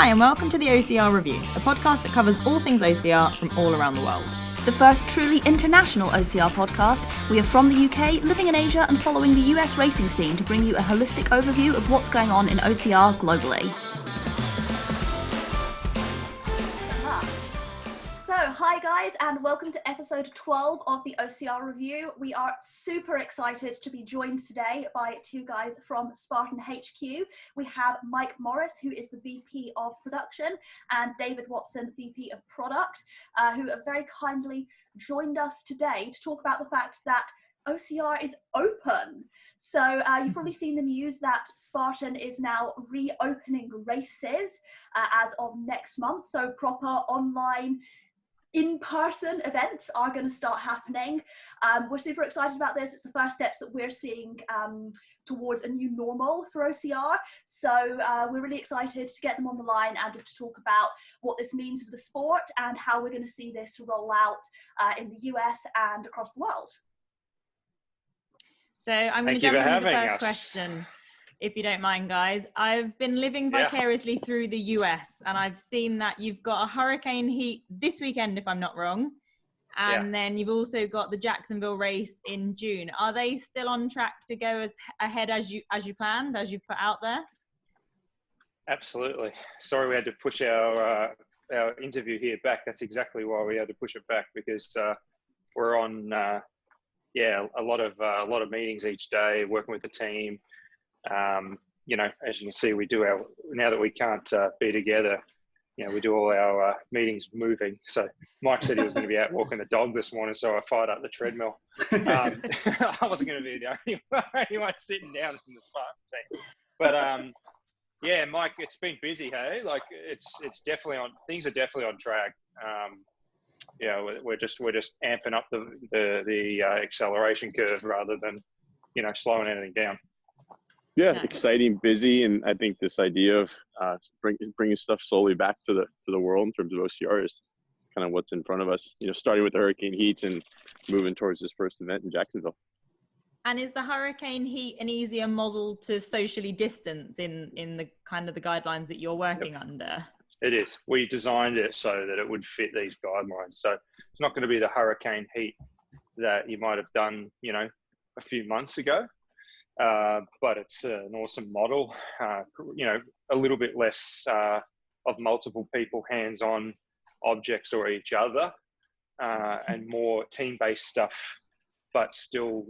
Hi and welcome to the OCR Review, a podcast that covers all things OCR from all around the world. The first truly international OCR podcast. We are from the UK, living in Asia and following the US racing scene to bring you a holistic overview of what's going on in OCR globally. Hi guys, and welcome to episode 12 of the OCR Review. We are super excited to be joined today by two guys from Spartan HQ. We have Mike Morris, who is the VP of Production, and David Watson, VP of Product, who have very kindly joined us today to talk about the fact that OCR is open. So you've probably seen the news that Spartan is now reopening races as of next month. So proper online in-person events are going to start happening. We're super excited about this. It's the first steps that we're seeing towards a new normal for OCR. So we're really excited to get them on the line and just to talk about what this means for the sport and how we're going to see this roll out in the US and across the world. So I'm going to jump into the first question, if you don't mind, guys. I've been living vicariously through the US, and I've seen that you've got a hurricane heat this weekend, if I'm not wrong. And then you've also got the Jacksonville race in June. Are they still on track to go as ahead as you planned, as you've put out there? Absolutely. Sorry we had to push our interview here back. That's exactly why we had to push it back, because we're on a lot of meetings each day, working with the team. As you can see, we do now that we can't be together, we do all our meetings moving. So Mike said he was going to be out walking the dog this morning, so I fired up the treadmill. I wasn't going to be the only one sitting down from the Spartan team. But Mike, it's been busy, hey? Like it's definitely on. Things are definitely on track. We're just amping up the acceleration curve rather than slowing anything down. Yeah, nice. Exciting, busy, and I think this idea of bringing stuff slowly back to the world in terms of OCR is kind of what's in front of us. Starting with the hurricane heats and moving towards this first event in Jacksonville. And is the hurricane heat an easier model to socially distance in the kind of the guidelines that you're working under? It is. We designed it so that it would fit these guidelines. So it's not going to be the hurricane heat that you might have done, a few months ago. But it's an awesome model, a little bit less of multiple people hands-on objects or each other, and more team-based stuff, but still,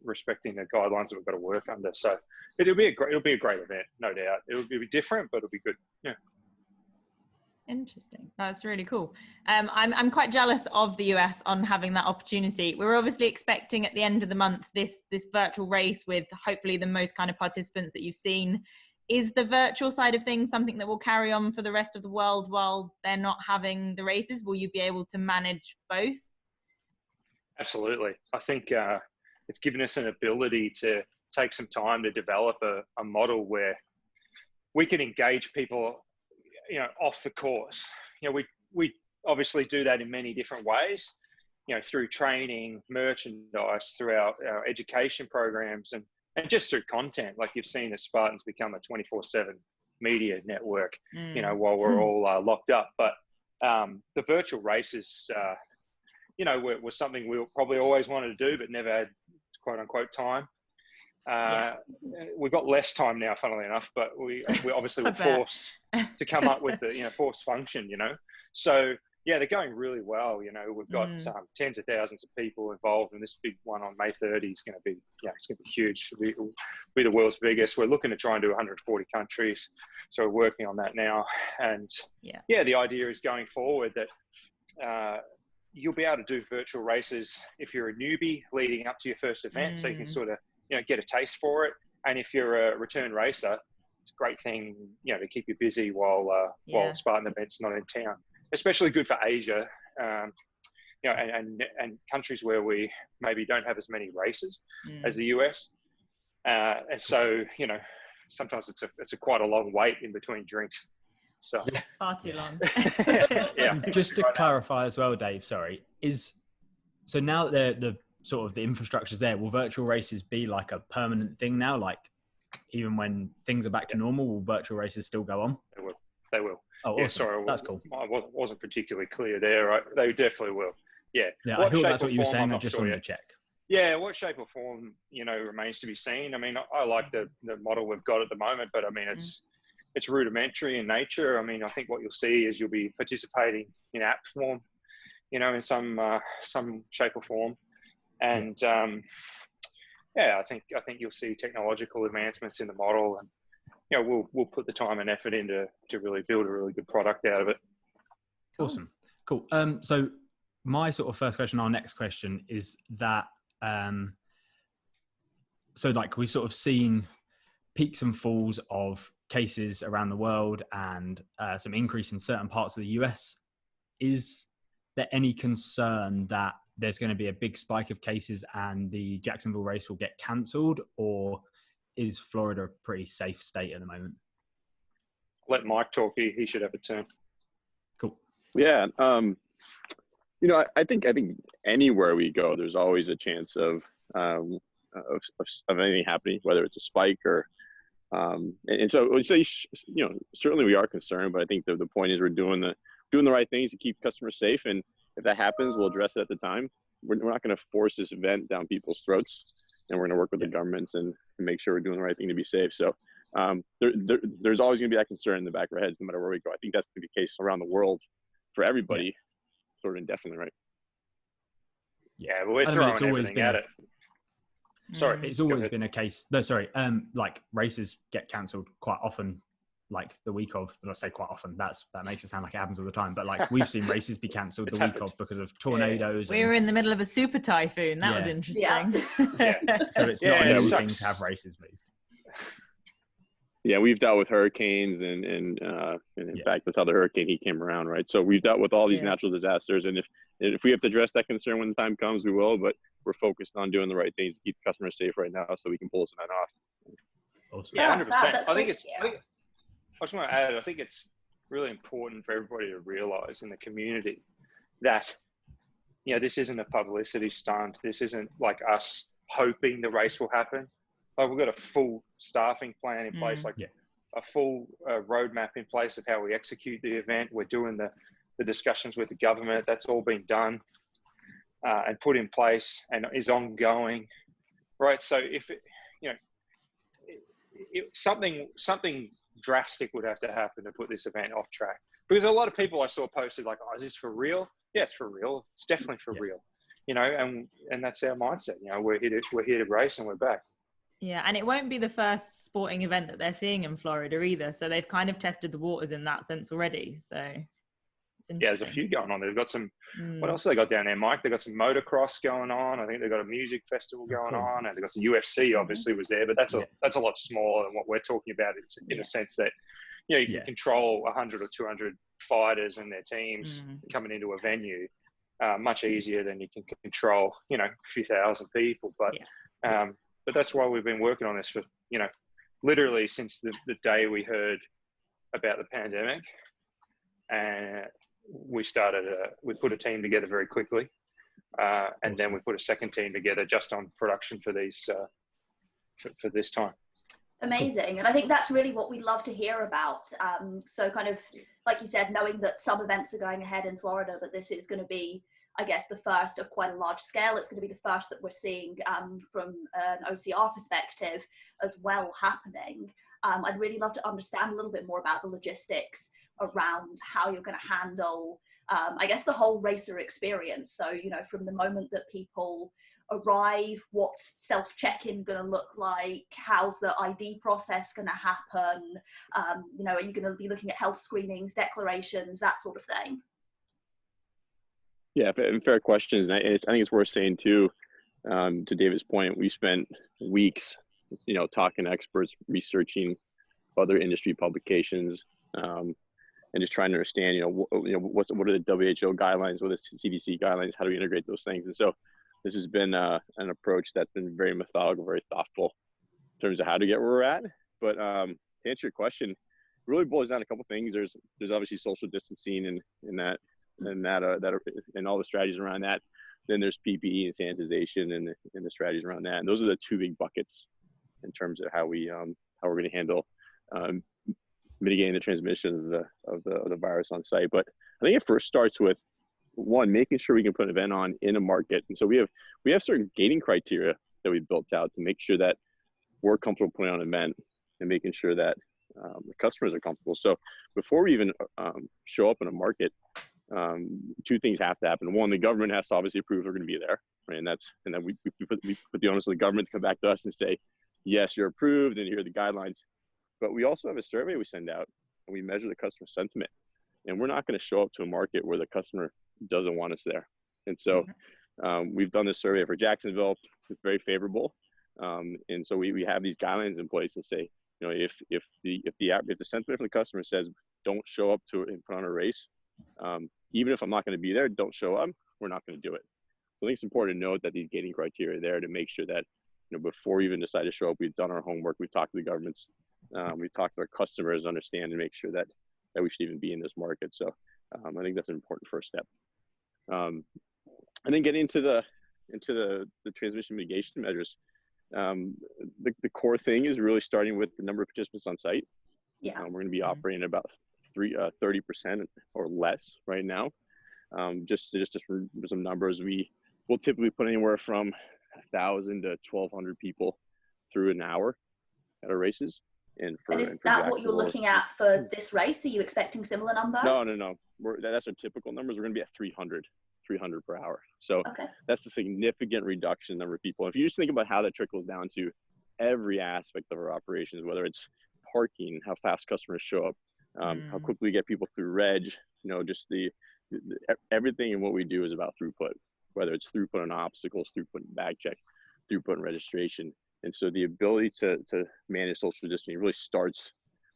respecting the guidelines that we've got to work under. So it'll be a great event, no doubt. It'll be different, but it'll be good. Yeah. Interesting. That's really cool. I'm quite jealous of the US on having that opportunity. We're obviously expecting at the end of the month this virtual race with hopefully the most kind of participants that you've seen. Is the virtual side of things something that will carry on for the rest of the world while they're not having the races? Will you be able to manage both? Absolutely. I think it's given us an ability to take some time to develop a model where we can engage people off the course. We obviously do that in many different ways, through training, merchandise, through our education programs, and just through content. Like you've seen, the Spartans become a 24/7 media network, while we're all locked up. But the virtual races, was something we probably always wanted to do, but never had quote unquote time. We've got less time now, funnily enough, but we obviously were forced to come up with the forced function, So they're going really well. We've got tens of thousands of people involved, and this big one on May 30 is going to be it's going to be huge. It'll be the world's biggest. We're looking to try and do 140 countries, so we're working on that now. And the idea is going forward that you'll be able to do virtual races if you're a newbie leading up to your first event, so you can sort of get a taste for it. And if you're a return racer, it's a great thing, to keep you busy while Spartan event's not in town. Especially good for Asia, and countries where we maybe don't have as many races as the US. And so, sometimes it's a quite a long wait in between drinks. So far too long. Just to clarify as well, Dave, sorry, so now that the sort of the infrastructure's there, will virtual races be like a permanent thing now? Like even when things are back to normal, will virtual races still go on? They will. Oh, yeah, awesome. sorry, That's cool. I wasn't particularly clear there. Right? They definitely will. Yeah. Yeah, What I thought shape that's or what you were form, saying. I'm I not just sure wanted yet. to check. Yeah, what shape or form, remains to be seen. I mean, I like the model we've got at the moment, but I mean, it's rudimentary in nature. I mean, I think what you'll see is you'll be participating in app form, in some shape or form, and I think you'll see technological advancements in the model, and we'll put the time and effort into to really build a really good product out of it. Awesome, cool. So my sort of first question, our next question is that, so like we've sort of seen peaks and falls of cases around the world and some increase in certain parts of the US. Is there any concern that there's going to be a big spike of cases and the Jacksonville race will get cancelled, or is Florida a pretty safe state at the moment? Let Mike talk. He should have a turn. Cool. Yeah. I think anywhere we go, there's always a chance of anything happening, whether it's a spike or, and so certainly we are concerned, but I think the point is we're doing the right things to keep customers safe. And if that happens, we'll address it at the time. We're not going to force this event down people's throats, and we're going to work with the governments and make sure we're doing the right thing to be safe. So there's always going to be that concern in the back of our heads, no matter where we go. I think that's going to be the case around the world for everybody, sort of indefinitely, right? Yeah, but we're throwing everything at it. Sorry, it's always been a case. No, sorry. Like races get cancelled quite often, like the week of. But I say quite often. That makes it sound like it happens all the time. But like we've seen races be cancelled the week of because of tornadoes. We were in the middle of a super typhoon. That was interesting. Yeah. So it's not an easy thing to have races move. Yeah, we've dealt with hurricanes and in fact, that's how the hurricane heat came around, right? So we've dealt with all these natural disasters, and if we have to address that concern when the time comes, we will. But we're focused on doing the right things to keep customers safe right now, so we can pull this event off. Awesome. Yeah, 100%. I just want to add, I think it's really important for everybody to realize in the community that this isn't a publicity stunt. This isn't like us hoping the race will happen. Like we've got a full staffing plan in place, a full roadmap in place of how we execute the event. We're doing the discussions with the government. That's all been done and put in place and is ongoing, right? So if something drastic would have to happen to put this event off track, because a lot of people I saw posted like, "Oh, is this for real?" Yeah, it's for real. It's definitely for real. And that's our mindset. We're here to race, and we're back. Yeah, and it won't be the first sporting event that they're seeing in Florida either. So they've kind of tested the waters in that sense already. So it's interesting. There's a few going on. They've got some. What else have they got down there, Mike? They've got some motocross going on. I think they've got a music festival going on, and they've got some UFC. Obviously, was there, but that's a lot smaller than what we're talking about. In a sense that you can control 100 or 200 fighters and their teams coming into a venue much easier than you can control a few thousand people. But that's why we've been working on this for, literally since the day we heard about the pandemic. And we put a team together very quickly. And then we put a second team together just on production for these, for this time. Amazing. And I think that's really what we love to hear about. So kind of, like you said, knowing that some events are going ahead in Florida, but this is going to be, I guess, the first of quite a large scale. It's going to be the first that we're seeing from an OCR perspective as well happening. I'd really love to understand a little bit more about the logistics around how you're going to handle, I guess, the whole racer experience. So, from the moment that people arrive, what's self-check-in going to look like? How's the ID process going to happen? Are you going to be looking at health screenings, declarations, that sort of thing? Yeah, fair questions. And I think it's worth saying too, to David's point, we spent weeks, talking to experts, researching other industry publications, and just trying to understand, what are the WHO guidelines, what are the CDC guidelines, how do we integrate those things? And so this has been an approach that's been very methodical, very thoughtful in terms of how to get where we're at. But to answer your question, it really boils down to a couple of things. There's obviously social distancing and all the strategies around that. Then there's PPE and sanitization and the strategies around that. And those are the two big buckets in terms of how we're going to handle mitigating the transmission of the virus on site. But I think it first starts with, one, making sure we can put an event on in a market. And so we have certain gating criteria that we built out to make sure that we're comfortable putting on an event and making sure that the customers are comfortable. So before we even show up in a market, two things have to happen. One, the government has to obviously approve we're going to be there, right? And then we put the onus on the government to come back to us and say, yes, you're approved, and here are the guidelines. But we also have a survey we send out, and we measure the customer sentiment. And we're not going to show up to a market where the customer doesn't want us there. And so we've done this survey for Jacksonville. It's very favorable. And so we have these guidelines in place to say, you know, if the sentiment from the customer says don't show up to it and put on a race, even if I'm not going to be there, don't show up, we're not going to do it. So I think it's important to note that these gating criteria are there to make sure that, you know, before we even decide to show up, we've done our homework, we've talked to the governments, we've talked to our customers, understand and make sure that we should even be in this market. So I think that's an important first step. And then getting into the transmission mitigation measures. The core thing is really starting with the number of participants on site. Yeah. We're going to be operating about 30% or less right now. Just for some numbers, we will typically put anywhere from 1,000 to 1,200 people through an hour at our races. And is that what you're looking at for this race? Are you expecting similar numbers? No. That's our typical numbers. We're going to be at 300 per hour. So that's a significant reduction in the number of people. If you just think about how that trickles down to every aspect of our operations, whether it's parking, how fast customers show up, how quickly we get people through reg, you know, just everything in what we do is about throughput, whether it's throughput on obstacles, throughput in bag check, throughput in registration. And so the ability to manage social distancing really starts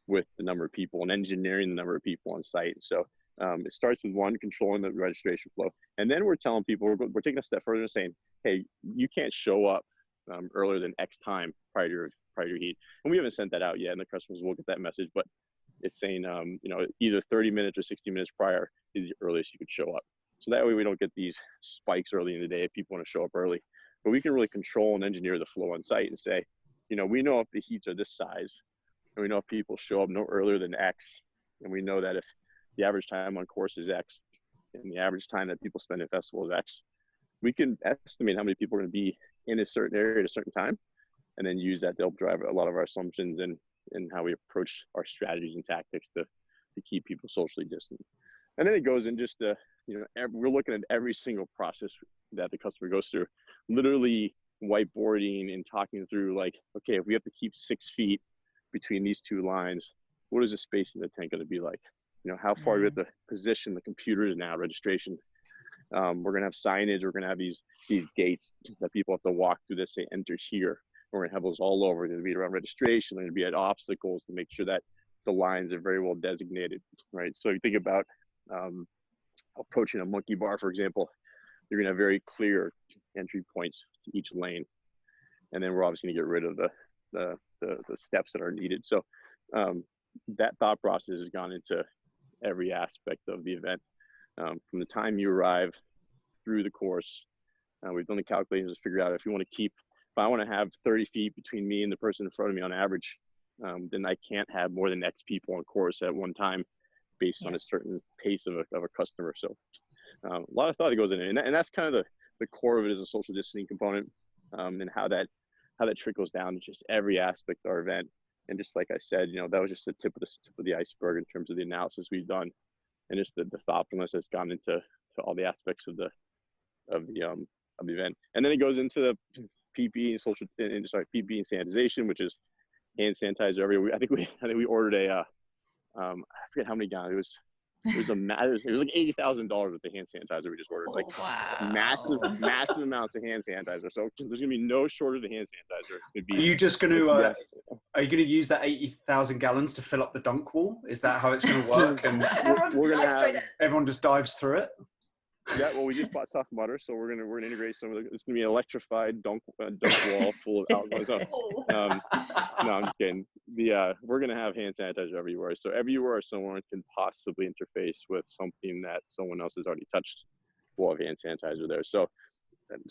with the number of people and engineering the number of people on site. So it starts with, one, controlling the registration flow. And then we're telling people, we're taking a step further and saying, hey, you can't show up earlier than X time prior to your heat. And we haven't sent that out yet, and the customers will get that message, but it's saying, you know, either 30 minutes or 60 minutes prior is the earliest you could show up. So that way we don't get these spikes early in the day if people want to show up early. But we can really control and engineer the flow on site and say, you know, we know if the heats are this size, and we know if people show up no earlier than X, and we know that if the average time on course is X, and the average time that people spend in festival is X, we can estimate how many people are going to be in a certain area at a certain time, and then use that to help drive a lot of our assumptions and how we approach our strategies and tactics to keep people socially distant. And then it goes in just you know, we're looking at every single process that the customer goes through, literally whiteboarding and talking through, like, okay, if we have to keep 6 feet between these two lines, what is the space in the tank going to be like? You know, how far do we have to position the computers now, registration? We're going to have signage. We're going to have these gates that people have to walk through that say enter here. We're going to have those all over. They're going to be around registration. They're going to be at obstacles to make sure that the lines are very well designated, right? So you think about approaching a monkey bar, for example, you're going to have very clear entry points to each lane. And then we're obviously going to get rid of the steps that are needed. So that thought process has gone into every aspect of the event. From the time you arrive through the course, we've done the calculations to figure out if I want to have 30 feet between me and the person in front of me on average, then I can't have more than X people on course at one time based on a certain pace of a customer. So a lot of thought that goes in it. And that's kind of the core of it, is a social distancing component, and how that trickles down to just every aspect of our event. And just like I said, you know, that was just the tip of the iceberg in terms of the analysis we've done, and just the thoughtfulness that's gone into all the aspects of the event. And then it goes into the PPE and PPE and sanitization, which is hand sanitizer everywhere. I think we ordered I forget how many gallons. It was like $80,000 with the hand sanitizer we just ordered. Like, massive amounts of hand sanitizer. So there's gonna be no shortage of hand sanitizer. Are you just going to are you going to use that 80,000 gallons to fill up the dunk wall? Is that how it's going to work? And we're gonna have everyone just dives through it. Yeah, well, we just bought tough butter, so we're gonna integrate some of it's gonna be an electrified dunk wall full of alcohol. No, I'm just kidding. We're gonna have hand sanitizer everywhere, so everywhere someone can possibly interface with something that someone else has already touched, we'll have hand sanitizer there. So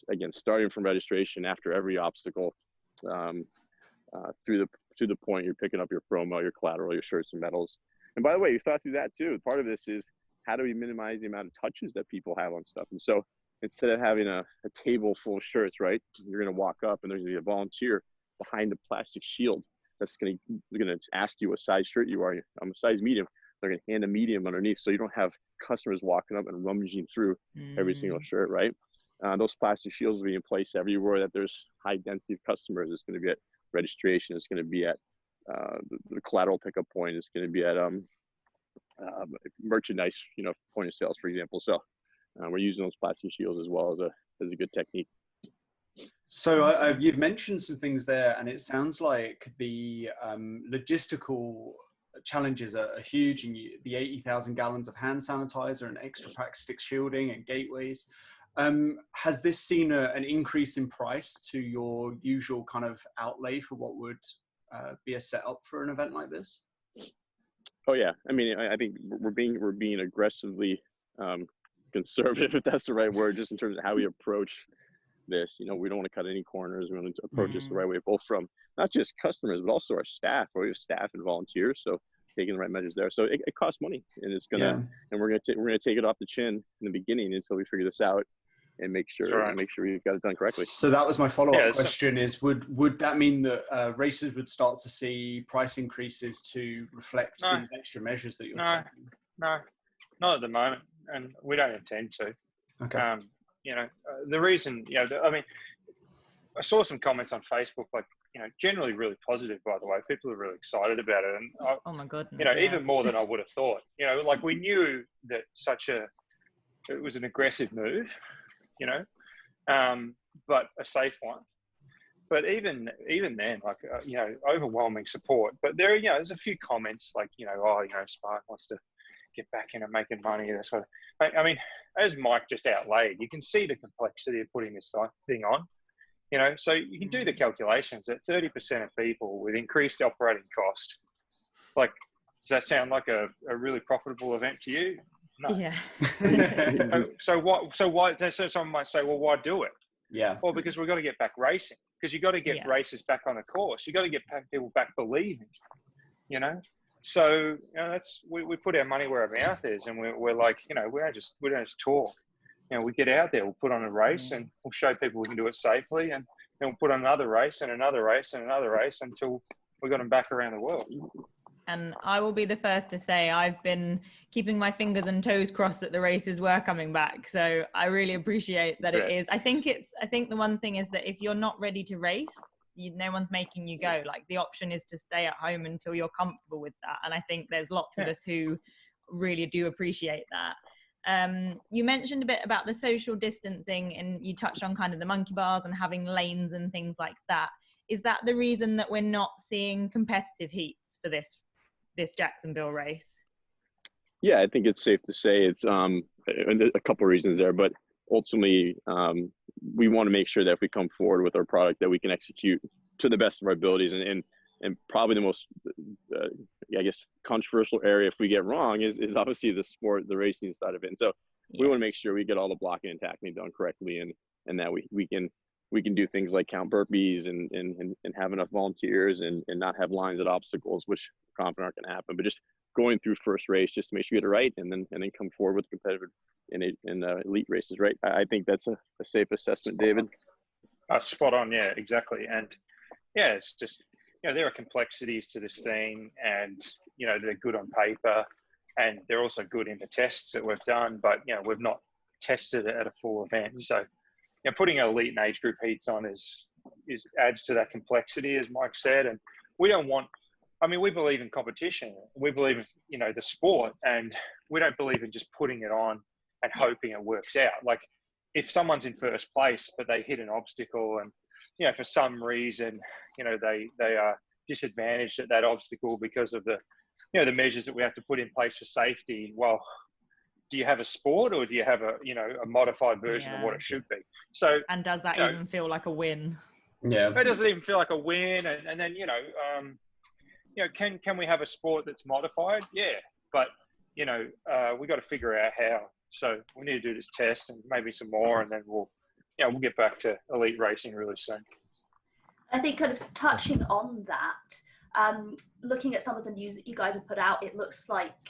again, starting from registration, after every obstacle, through to the point you're picking up your promo, your collateral, your shirts and medals. And by the way, you thought through that too. Part of this is how do we minimize the amount of touches that people have on stuff? And so instead of having a table full of shirts, right, you're going to walk up and there's going to be a volunteer behind the plastic shield that's going to ask you what size shirt you are. I'm a size medium. They're going to hand a medium underneath, so you don't have customers walking up and rummaging through every single shirt, right? Those plastic shields will be in place everywhere that there's high density of customers. It's going to be at registration. It's going to be at the collateral pickup point. It's going to be at merchandise, point of sales, for example. So we're using those plastic shields as well as a good technique. So you've mentioned some things there, and it sounds like the logistical challenges are huge, and the 80,000 gallons of hand sanitizer and extra plastic shielding and gateways. Has this seen an increase in price to your usual kind of outlay for what would be a setup for an event like this? Oh yeah, I mean, I think we're being aggressively conservative, if that's the right word, just in terms of how we approach this. We don't want to cut any corners. We want to approach this the right way, both from not just customers but also our staff. We have staff and volunteers, so taking the right measures there. So it costs money, and it's gonna and we're gonna take it off the chin in the beginning until we figure this out and make sure we've got it done correctly. So that was my follow-up question: is would that mean that racers would start to see price increases to reflect these extra measures that you're taking? No, not at the moment, and we don't intend to. Okay. The reason, I mean, I saw some comments on Facebook, like, generally really positive, by the way. People are really excited about it. And, oh my goodness. Even more than I would have thought. Like, we knew that it was an aggressive move, but a safe one. But even then, like, overwhelming support. But there's a few comments like, Spark wants to get back into making money. That sort of. I mean, as Mike just outlaid, you can see the complexity of putting this thing on. So you can do the calculations that 30% of people with increased operating cost, like, does that sound like a really profitable event to you? No. Yeah. So why? So someone might say, well, why do it? Yeah. Well, because we've got to get back racing. Because you've got to get racers back on the course. You've got to get people back believing. So we put our money where our mouth is, and we're like, we don't just talk. We get out there, we'll put on a race, and we'll show people we can do it safely, and then we'll put on another race and another race and another race until we got them back around the world. And I will be the first to say I've been keeping my fingers and toes crossed that the races were coming back. So I really appreciate that it is. I think the one thing is that if you're not ready to race, no one's making you go. Like, the option is to stay at home until you're comfortable with that. And I think there's lots of us who really do appreciate that. You mentioned a bit about the social distancing, and you touched on kind of the monkey bars and having lanes and things like that. Is that the reason that we're not seeing competitive heats for this Jacksonville race? Yeah, I think it's safe to say it's a couple of reasons there, but ultimately we want to make sure that if we come forward with our product that we can execute to the best of our abilities, and probably the most controversial area if we get wrong is obviously the racing side of it. And so we want to make sure we get all the blocking and tackling done correctly, and that we can do things like count burpees and have enough volunteers and not have lines at obstacles, which we're confident aren't going to happen. But just going through first race just to make sure you get it right, and then come forward with competitive in elite races, right? I think that's a safe assessment, David. Spot on, yeah, exactly. And it's just, there are complexities to this thing, and, they're good on paper, and they're also good in the tests that we've done, but, we've not tested it at a full event. So, putting elite and age group heats on is adds to that complexity, as Mike said. And we don't want, we believe in competition. We believe in, the sport, and we don't believe in just putting it on and hoping it works out. Like, if someone's in first place, but they hit an obstacle and, for some reason, they are disadvantaged at that obstacle because of the measures that we have to put in place for safety. Well, do you have a sport, or do you have a modified version of what it should be? So, and does that even feel like a win? Yeah, it doesn't even feel like a win. And then, can we have a sport that's modified? Yeah, but we got to figure out how. So we need to do this test and maybe some more, and then we'll get back to elite racing really soon. I think kind of touching on that, Looking at some of the news that you guys have put out, it looks like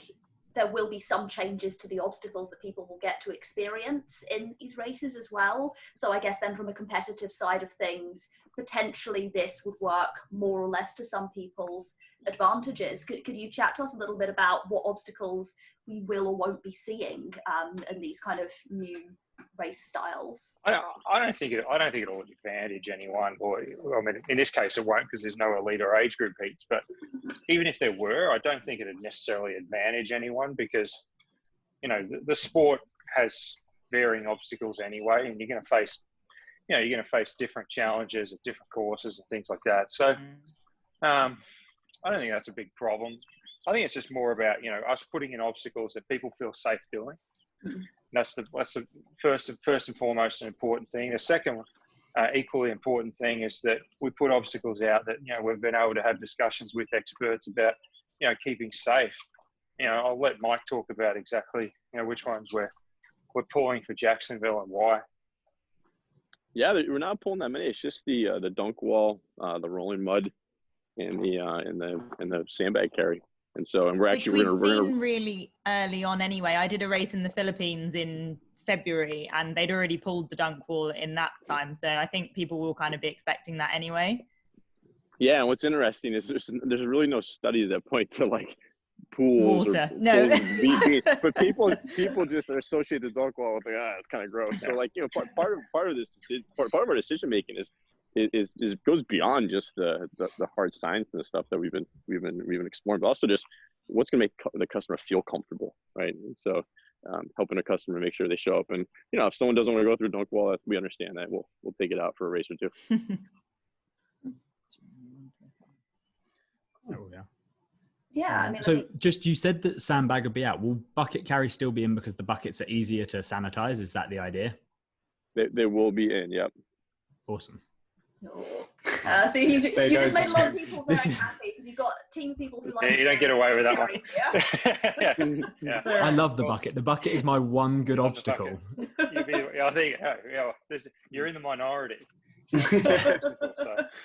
there will be some changes to the obstacles that people will get to experience in these races as well. So I guess then from a competitive side of things, potentially this would work more or less to some people's advantages. Could you chat to us a little bit about what obstacles we will or won't be seeing in these kind of new race styles? I don't think it'll advantage anyone, or I mean, in this case it won't because there's no elite or age group heats. But even if there were, I don't think it'd necessarily advantage anyone because, you know, the sport has varying obstacles anyway, and you're going to face different challenges at different courses and things like that. So I don't think that's a big problem. I think it's just more about, you know, us putting in obstacles that people feel safe doing. That's the first and foremost an important thing. The second, equally important thing is that we put obstacles out that, you know, we've been able to have discussions with experts about, you know, keeping safe. You know, I'll let Mike talk about exactly, you know, which ones we're pulling for Jacksonville and why. Yeah, we're not pulling that many. It's just the dunk wall, the rolling mud, and the sandbag carry. And so, we're gonna really early on anyway. I did a race in the Philippines in February, and they'd already pulled the dunk wall in that time. So I think people will kind of be expecting that anyway. Yeah, and what's interesting is there's really no studies that point to like pools water. But people just associate the dunk wall with like, it's kind of gross. So like, you know, part of this part of our decision making is goes beyond just the hard science and the stuff that we've been exploring, but also just what's going to make the customer feel comfortable, right? And so helping a customer make sure they show up, and, you know, if someone doesn't want to go through dunk wall, we understand that. We'll take it out for a race or two. Oh yeah. Yeah, I mean, so just, you said that sandbag would be out. Will bucket carry still be in because the buckets are easier to sanitize? Is that the idea? They will be in. Yep. Awesome. So you just made a lot of people very happy because you've got a team of people who like. Yeah, you don't get away with that one. Yeah. I love the bucket. The bucket is my one good obstacle. I think you're in the minority.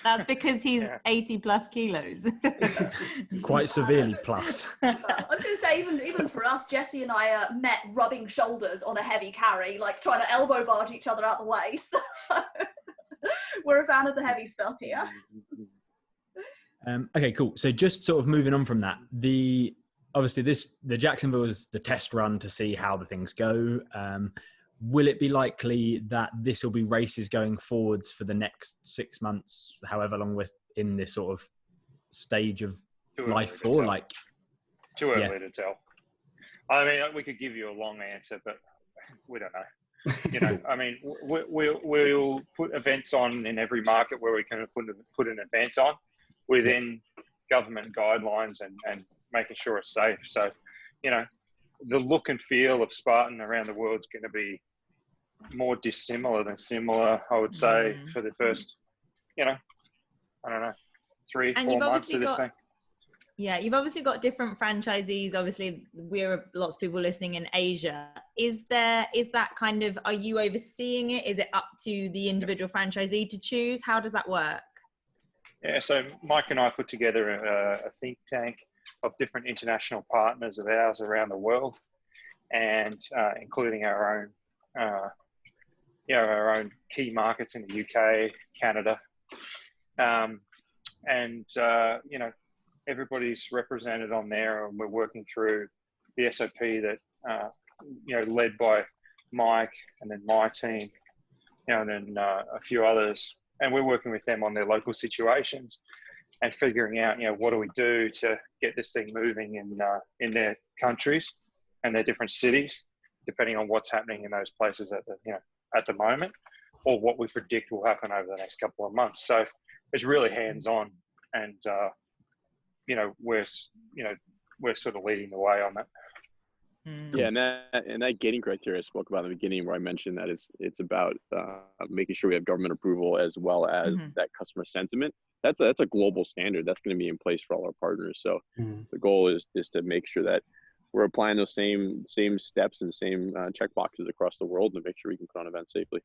That's because he's 80 plus kilos. Quite severely plus. I was going to say, even for us, Jesse and I met rubbing shoulders on a heavy carry, like trying to elbow barge each other out the way. So we're a fan of the heavy stuff here. Okay, cool. So just sort of moving on from that, obviously the Jacksonville is the test run to see how the things go. Will it be likely that this will be races going forwards for the next 6 months, however long we're in this sort of stage of life for? Like, too early to tell. I mean, we could give you a long answer, but we don't know. You know, I mean, we'll put events on in every market where we can put an event on within government guidelines and making sure it's safe. So, you know, the look and feel of Spartan around the world is going to be more dissimilar than similar, I would say, for the first, you know, I don't know, 3-4 months of this thing. Yeah, you've obviously got different franchisees. Obviously, we're lots of people listening in Asia. Is that kind of, are you overseeing it? Is it up to the individual franchisee to choose? How does that work? Yeah, so Mike and I put together a think tank of different international partners of ours around the world, and including our own, our own key markets in the UK, Canada, you know, everybody's represented on there, and we're working through the SOP that, you know, led by Mike and then my team, you know, and then a few others. And we're working with them on their local situations and figuring out, you know, what do we do to get this thing moving in their countries and their different cities, depending on what's happening in those places at the moment, or what we predict will happen over the next couple of months. So it's really hands-on, and you know, we're sort of leading the way on that. Yeah, and that gating criteria I spoke about in the beginning, where I mentioned that it's about making sure we have government approval as well as that customer sentiment. That's a global standard that's going to be in place for all our partners. So the goal is to make sure that we're applying those same steps and same check boxes across the world to make sure we can put on events safely.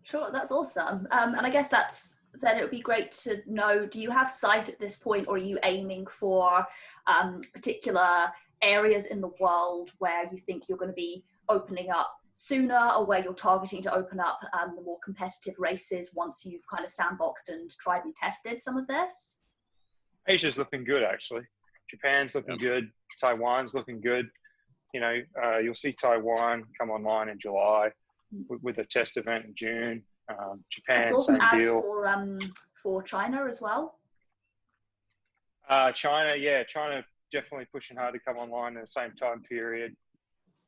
Sure, that's awesome. And I guess that's then it would be great to know, do you have sight at this point, or are you aiming for particular areas in the world where you think you're going to be opening up sooner, or where you're targeting to open up the more competitive races once you've kind of sandboxed and tried and tested some of this? Asia's looking good, actually. Japan's looking good. Taiwan's looking good. You know, you'll see Taiwan come online in July with a test event in June. Japan, I saw some ads deal. For China as well. China definitely pushing hard to come online in the same time period.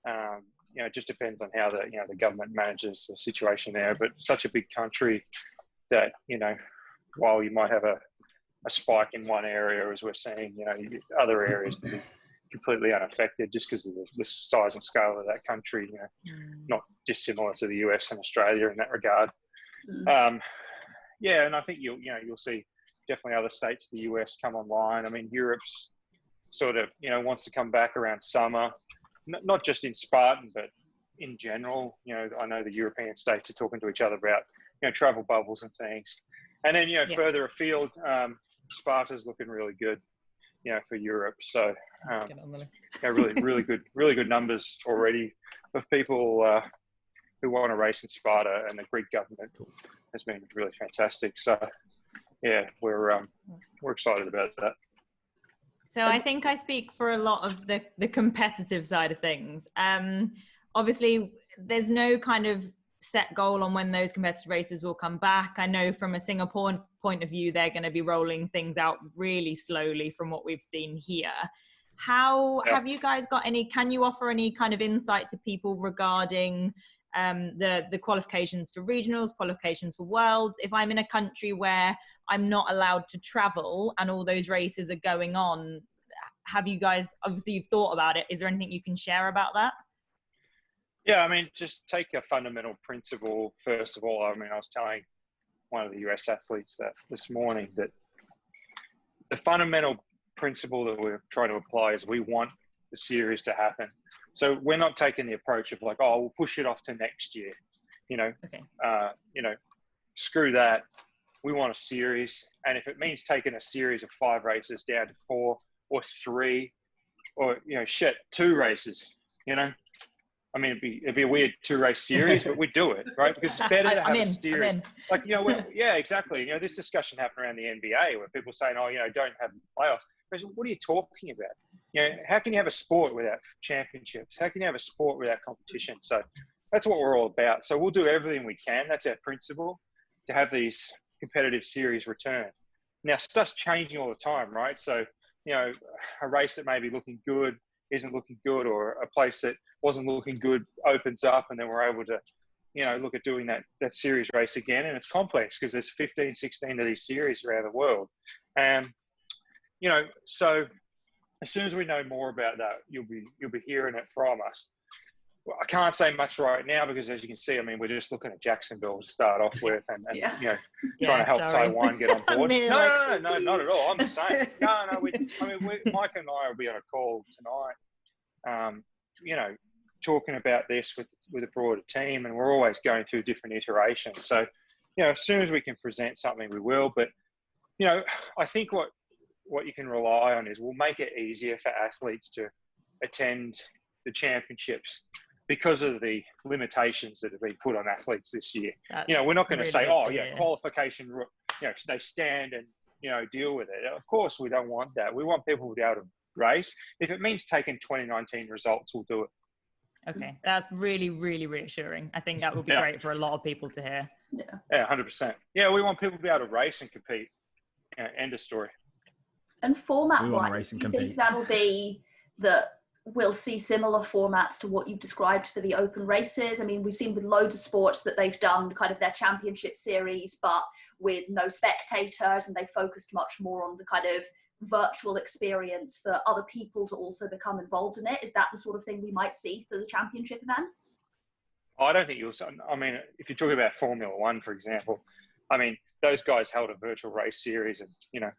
You know, it just depends on how the government manages the situation there. But such a big country that, you know, while you might have a spike in one area, as we're seeing, you know, other areas can be completely unaffected just because of the size and scale of that country, you know, not dissimilar to the US and Australia in that regard. And I think you'll see definitely other states of the US come online. I mean, Europe's sort of, you know, wants to come back around summer, not just in Spartan, but in general. You know, I know the European states are talking to each other about, you know, travel bubbles and things. And then, you know, further afield, Sparta's looking really good, you know, for Europe. So, really good numbers already of people who want to race in Sparta, and the Greek government has been really fantastic. So, yeah, we're excited about that. So I think I speak for a lot of the competitive side of things. Obviously, there's no kind of set goal on when those competitive races will come back. I know from a Singapore point of view, they're going to be rolling things out really slowly from what we've seen here. Have you guys got can you offer any kind of insight to people regarding the qualifications for regionals, qualifications for worlds? If I'm in a country where I'm not allowed to travel and all those races are going on, have you guys, obviously you've thought about it, is there anything you can share about that? Yeah, I mean, just take a fundamental principle first of all. I mean, I was telling one of the US athletes that this morning, that the fundamental principle that we're trying to apply is we want the series to happen. So we're not taking the approach of like, oh, we'll push it off to next year. You know, you know, screw that. We want a series, and if it means taking a series of 5 races down to 4 or 3, or 2 races, you know. I mean, it'd be a weird 2-race series, but we do it, right? Because it's better to have a series. Like, you know, yeah, exactly. You know, this discussion happened around the NBA where people saying, oh, you know, don't have playoffs. Because what are you talking about? You know, how can you have a sport without championships? How can you have a sport without competition? So that's what we're all about. So we'll do everything we can. That's our principle, to have these competitive series return. Now, stuff's changing all the time, right? So, you know, a race that may be looking good isn't looking good, or a place that wasn't looking good opens up, and then we're able to, you know, look at doing that series race again. And it's complex because there's 15, 16 of these series around the world. And, you know, so as soon as we know more about that, you'll be hearing it from us. Well, I can't say much right now because, as you can see, I mean, we're just looking at Jacksonville to start off with, and you know, trying to help Taiwan get on board. No, not at all. I'm just saying. No. Mike and I will be on a call tonight, you know, talking about this with a broader team, and we're always going through different iterations. So, you know, as soon as we can present something, we will. But, you know, I think what you can rely on is we'll make it easier for athletes to attend the championships, because of the limitations that have been put on athletes this year. You know, we're not going to say, oh, yeah, qualification, you know, they stand and, you know, deal with it. Of course, we don't want that. We want people to be able to race. If it means taking 2019 results, we'll do it. Okay, that's really, really reassuring. I think that would be great for a lot of people to hear. Yeah, 100%. Yeah, we want people to be able to race and compete. End of story. And format-wise, do you think that'll be that we'll see similar formats to what you've described for the open races? I mean, we've seen with loads of sports that they've done kind of their championship series, but with no spectators, and they focused much more on the kind of virtual experience for other people to also become involved in it. Is that the sort of thing we might see for the championship events? I don't think you'll. I mean, if you're talking about Formula One, for example, I mean, those guys held a virtual race series, and, you know,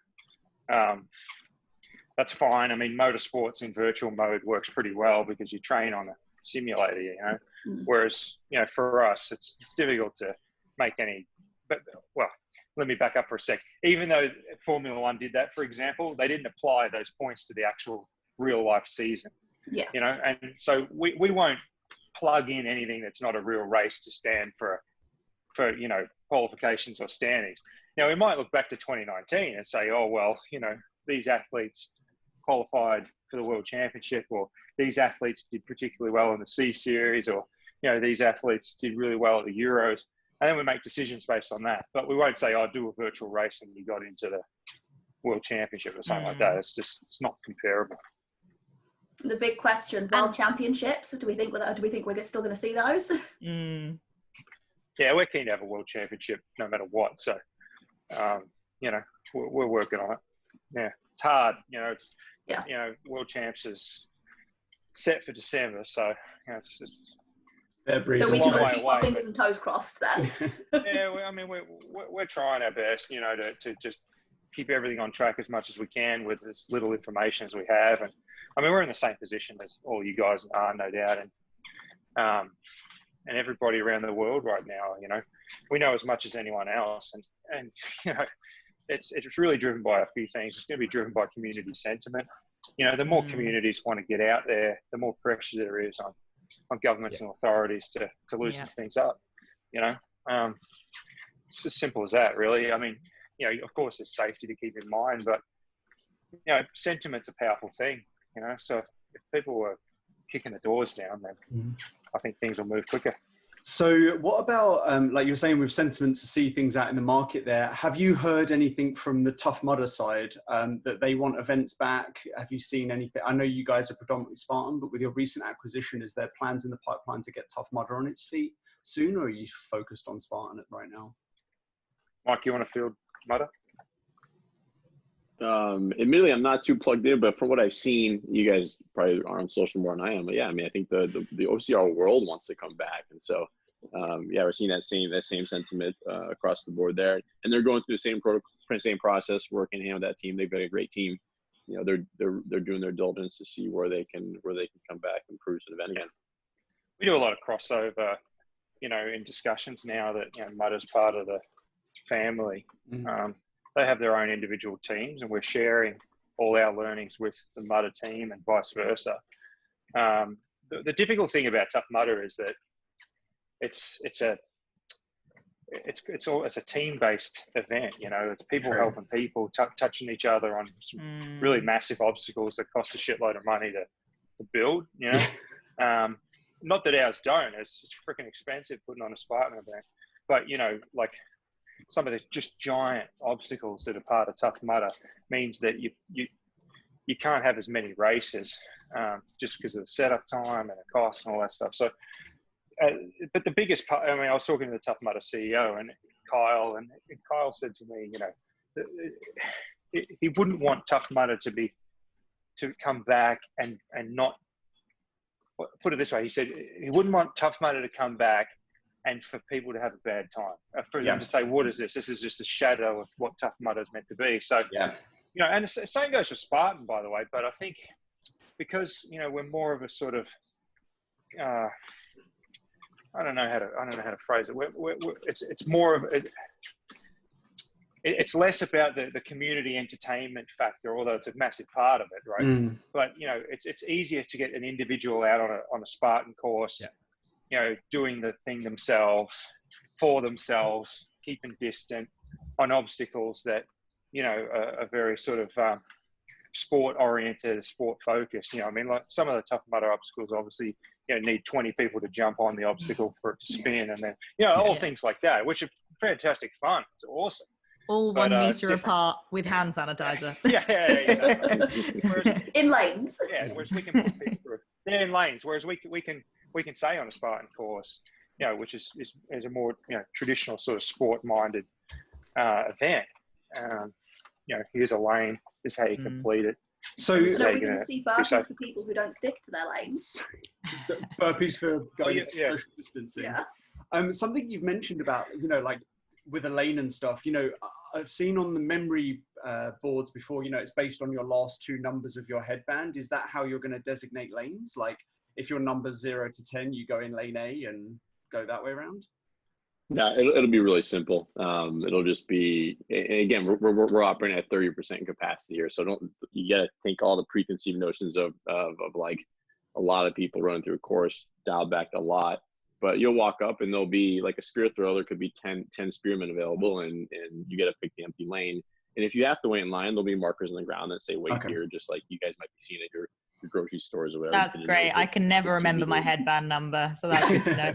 that's fine. I mean, motorsports in virtual mode works pretty well because you train on a simulator, you know. Whereas, you know, for us, it's difficult to make any. But well, let me back up for a sec. Even though Formula One did that, for example, they didn't apply those points to the actual real life season. Yeah. You know, and so we won't plug in anything that's not a real race to stand for, you know, qualifications or standings. Now, we might look back to 2019 and say, oh, well, you know, these athletes qualified for the World Championship, or these athletes did particularly well in the C Series, or, you know, these athletes did really well at the Euros. And then we make decisions based on that. But we won't say, oh, do a virtual race and you got into the World Championship or something like that. It's not comparable. The big question: World Championships. Do we think we're still going to see those? Yeah, we're keen to have a World Championship no matter what. So, you know, we're working on it. Yeah, it's hard. You know, you know, World Champs is set for December, so you know, it's just. So we should keep our fingers and toes crossed then. Yeah, I mean, we're trying our best, you know, to just keep everything on track as much as we can with as little information as we have. And I mean, we're in the same position as all you guys are, no doubt, and everybody around the world right now. You know, we know as much as anyone else, and you know, it's really driven by a few things. It's going to be driven by community sentiment. You know, the more communities want to get out there, the more pressure there is on governments and authorities to loosen things up. You know, it's as simple as that, really. I mean, you know, of course, there's safety to keep in mind, but you know, sentiment's a powerful thing. You know, so if people were kicking the doors down, then I think things will move quicker. So what about, like you were saying, with sentiment to see things out in the market there, have you heard anything from the Tough Mudder side that they want events back? Have you seen anything? I know you guys are predominantly Spartan, but with your recent acquisition, is there plans in the pipeline to get Tough Mudder on its feet soon, or are you focused on Spartan right now? Mike, you want to field Mudder? Admittedly, I'm not too plugged in, but from what I've seen, you guys probably are on social more than I am. But yeah, I mean, I think the OCR world wants to come back, and so yeah, we're seeing that same sentiment across the board there, and they're going through the same process, working hand with that team. They've got a great team. You know, they're doing their diligence to see where they can come back and produce an event again. We do a lot of crossover, you know, in discussions now that, you know, Mudder's part of the family. They have their own individual teams, and we're sharing all our learnings with the Mudder team and vice versa. The difficult thing about Tough Mudder is that it's a team-based event. You know, it's people helping people, touching each other on some really massive obstacles that cost a shitload of money to build. You know, not that ours don't. It's freaking expensive putting on a Spartan event, but you know, like, some of the just giant obstacles that are part of Tough Mudder means that you can't have as many races just because of the setup time and the cost and all that stuff. So, but the biggest part, I mean, I was talking to the Tough Mudder CEO and Kyle said to me, you know, he wouldn't want Tough Mudder to come back and not, put it this way, he said he wouldn't want Tough Mudder to come back and for people to have a bad time, for them to say, what is this? This is just a shadow of what Tough Mudder is meant to be. So, you know, and the same goes for Spartan, by the way, but I think because, you know, we're more of a sort of, I don't know how to phrase it. It's more of, it's less about the community entertainment factor, although it's a massive part of it, right? But, you know, it's easier to get an individual out on a Spartan course, you know, doing the thing themselves, for themselves, keeping distant on obstacles that, you know, are very sort of sport-oriented, sport-focused. You know, I mean, like some of the Tough Mudder obstacles, obviously, you know, need 20 people to jump on the obstacle for it to spin, and then, you know, all things like that, which are fantastic fun. It's awesome. All 1 meter apart with hand sanitizer. Exactly. Whereas, in lanes. Yeah, whereas we can put people through. They're in lanes, whereas we can say on a Spartan course, you know, which is a more, you know, traditional sort of sport-minded event. You know, here's a lane. This is how you complete it. So we're going to see burpees for people who don't stick to their lanes. Burpees for going social distancing. Yeah. Something you've mentioned about, you know, like with a lane and stuff, you know, I've seen on the memory boards before, you know, it's based on your last 2 numbers of your headband. Is that how you're going to designate lanes? Like if your number's 0 to 10, you go in lane A and go that way around? No, it'll be really simple. It'll just be, and again, we're operating at 30% capacity here, so you got to think all the preconceived notions of like a lot of people running through a course dialed back a lot. But you'll walk up and there'll be like a spear throw. There could be 10 spearmen available, and you got to pick the empty lane. And if you have to wait in line, there'll be markers on the ground that say wait here, just like you guys might be seeing at your grocery stores or whatever. That's great. I can never remember my headband number, so that's good to know.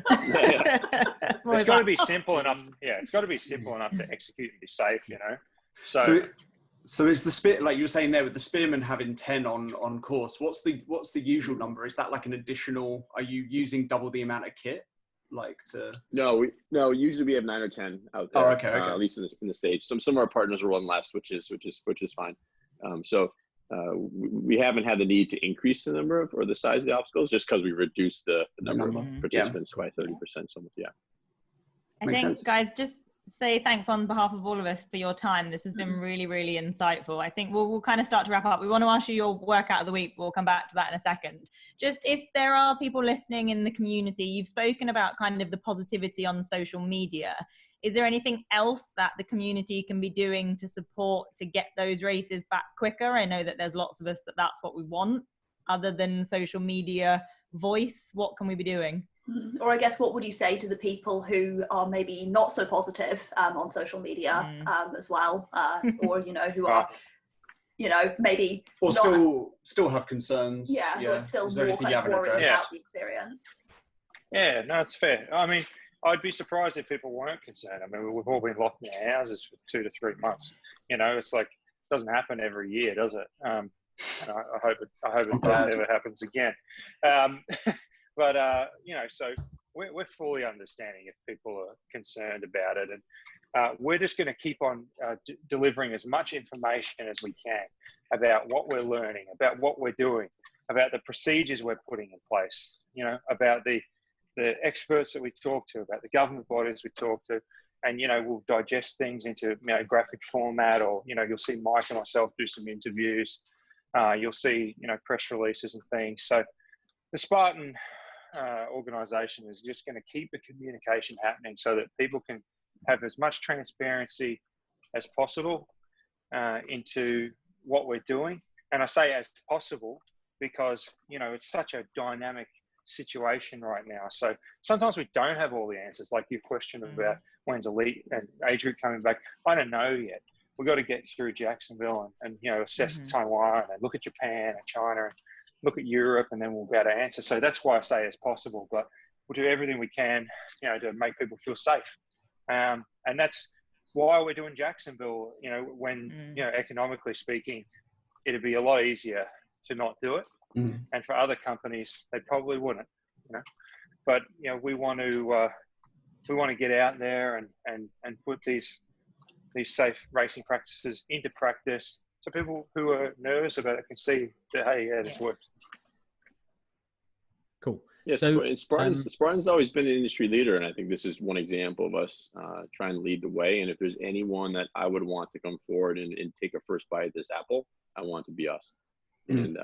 It's got to be simple enough. Yeah, it's got to be simple enough to execute and be safe, you know. So is the spear, like you were saying there, with the spearmen having 10 on course, what's the usual number? Is that like an additional? Are you using double the amount of kit? Like to no, usually we have 9 or 10 out there. Oh, okay. At least in the States. Some of our partners are one less, which is fine. We haven't had the need to increase the number of or the size of the obstacles, just because we reduced the number of participants by 30%. So yeah. I think, guys, just say thanks on behalf of all of us for your time. This has been really, really insightful. I think we'll kind of start to wrap up. We want to ask you your workout of the week. We'll come back to that in a second. Just if there are people listening in the community, you've spoken about kind of the positivity on social media. Is there anything else that the community can be doing to support to get those races back quicker? I know that there's lots of us that's what we want. Other than social media voice, what can we be doing? Or I guess, what would you say to the people who are maybe not so positive on social media as well, or who are, maybe or still have concerns? Yeah, who are still more kind of worried about the experience. Yeah, no, it's fair. I mean, I'd be surprised if people weren't concerned. I mean, we've all been locked in our houses for 2 to 3 months. It's like it doesn't happen every year, does it? And I hope it never happens again. But, so we're fully understanding if people are concerned about it. And we're just going to keep on delivering as much information as we can about what we're learning, about what we're doing, about the procedures we're putting in place, about the experts that we talk to, about the government bodies we talk to. And, we'll digest things into graphic format, or, you'll see Mike and myself do some interviews. You'll see, press releases and things. So the Spartan organization is just going to keep the communication happening so that people can have as much transparency as possible into what we're doing. And I say as possible because, it's such a dynamic situation right now. So sometimes we don't have all the answers, like your question about when's elite and age group coming back. I don't know yet. We've got to get through Jacksonville and assess Taiwan and look at Japan and China and look at Europe, and then we'll be able to answer. So that's why I say it's possible, but we'll do everything we can, to make people feel safe. And that's why we're doing Jacksonville, when, economically speaking, it'd be a lot easier to not do it. And for other companies, they probably wouldn't, but, we want to get out there and put these safe racing practices into practice. So people who are nervous about it can see that, hey, this works. Cool. Yeah, so Spartan's always been an industry leader, and I think this is one example of us trying to lead the way. And if there's anyone that I would want to come forward and take a first bite at this apple, I want it to be us. And